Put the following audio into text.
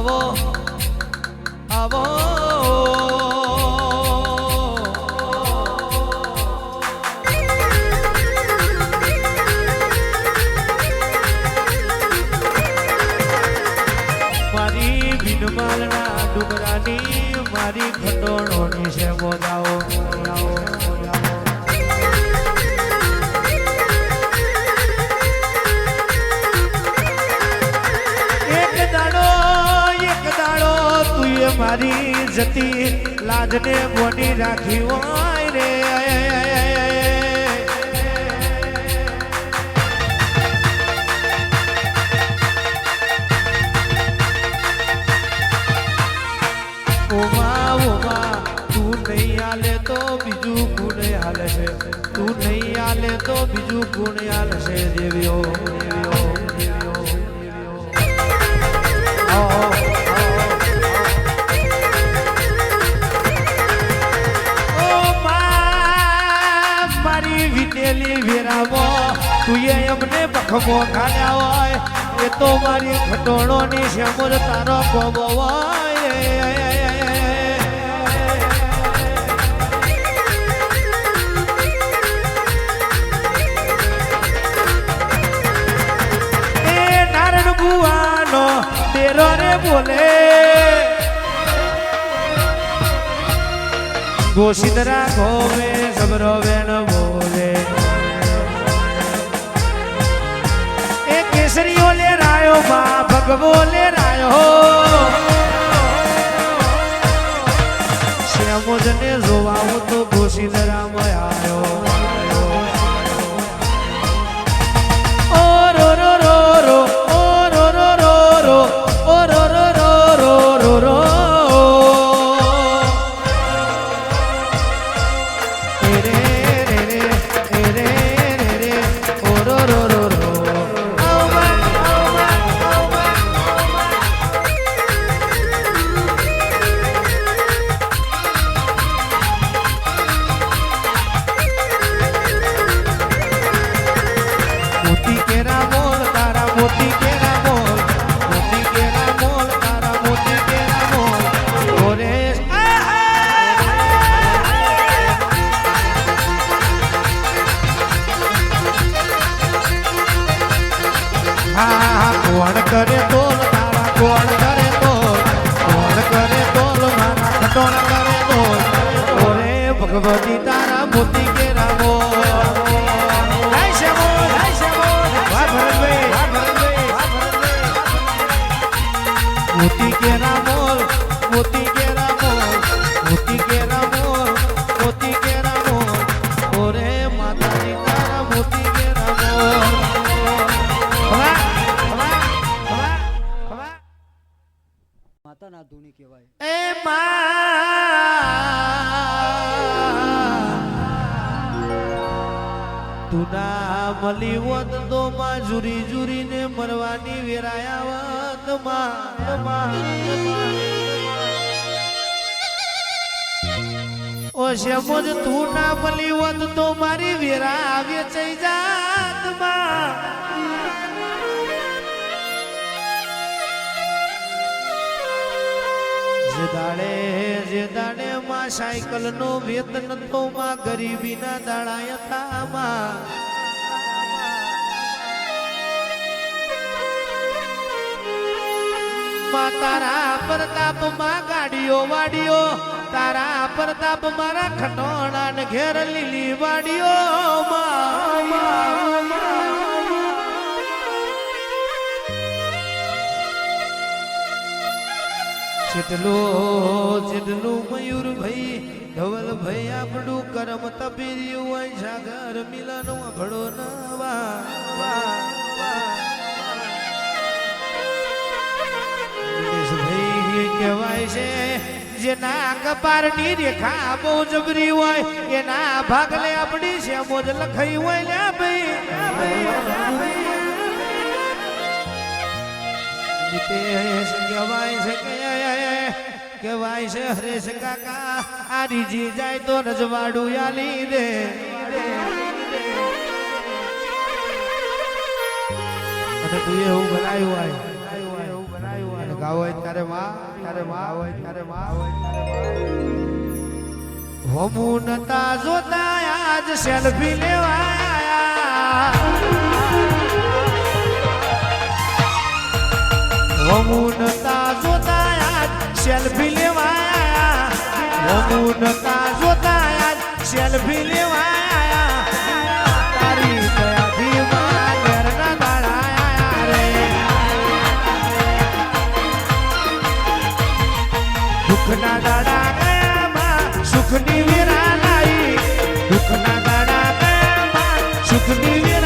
આવો આવો મારી બિનમાલના ડુંગરાની મારી ખટોળોની છે મોજાઓ મારી જતી લાજને બોની રાખી હોય રે ઓમા ઓમા તું નહીં આલે તો બીજું ગુણ હાલે છે તું નહીં આલે તો બીજું ગુણ હાલે છે દેવીઓ દેવીઓ દેવીઓ તુએ એમને બખમો ખાયા હોય એ તો મારી ખટોળોની શેમોજ તારો કોબો હોય એ નારણ બુવાનો તેરો રે બોલે ગોશિદરા ગોવે સબરો વેણ બોલે કેસરીઓ લે રાયો માં ભગવો લે રાયો શ્યામોજને જોવા હું તો ગોશીદરામ આવ્યો ઓ રો રો રો રો ઓ રો રો રો રો ઓ રો રો રો રો રો રો રે રે રે રે રે રે ઓ રો રો રો કોણ કરે તોલ તારા કોણ કરે તોલ કોણ કરે તોલ મારા ખટોણ કરે તોલ ઓરે ભગવતી તારા મોતી કે રામો મોતી કે રામોલ મોતી કે રામોલ મોતી કે રામોલ મોતી કે રામોલ ઓરે માતાજી તારા મોતી કે રામોલ માતાના ધૂણી કહેવાય એ તું ના મળી વત તો માં જુરી જુરીને મરવાની વેરાયા વત ઓ શેમોજ તું ના મળી વત તો મારી વેરા આવે ચઈ જાત માં જે દાડે માં સાયકલ નો વેતન તો માં ગરીબી ના દાડા હતા માં તારા પ્રતાપ માં ગાડીઓ વાડીઓ તારા પ્રતાપ મારા ખટોણા ને ઘેર લીલી વાડીઓ જેટલું મયુર ભાઈ ધવલ ભાઈ આપણું કરમ તપીર્યું હોય સાગર મિલન ભળો નવા ભાઈ કહેવાય છે જેના કપારની રેખા બહુ જબરી હોય એના ભાગલે આપણી છે મોજ લખાઈ હોય લ્યા ભાઈ કહેવાય છે કહેવાય છે હરેશ કાકા આ રીજી જાય તો રજવાડું આલી દે અને તું એવું બનાવ્યું હોય ગાવો હોય ત્યારે હોય ત્યારે હમું નતા જોતા આજ સેલ્ફી લેવાયા હમું નતા જોતા આજ સેલ્ફી લેવાયા હમું નતા જોતા આજ સેલ્ફી લેવાયા તારી દયાથી માં ઘરના દાડાયા રે દુઃખના દાડા ગયા માં સુખની વેરા લાઈ દુઃખના દાડા ગયા માં સુખની વેરા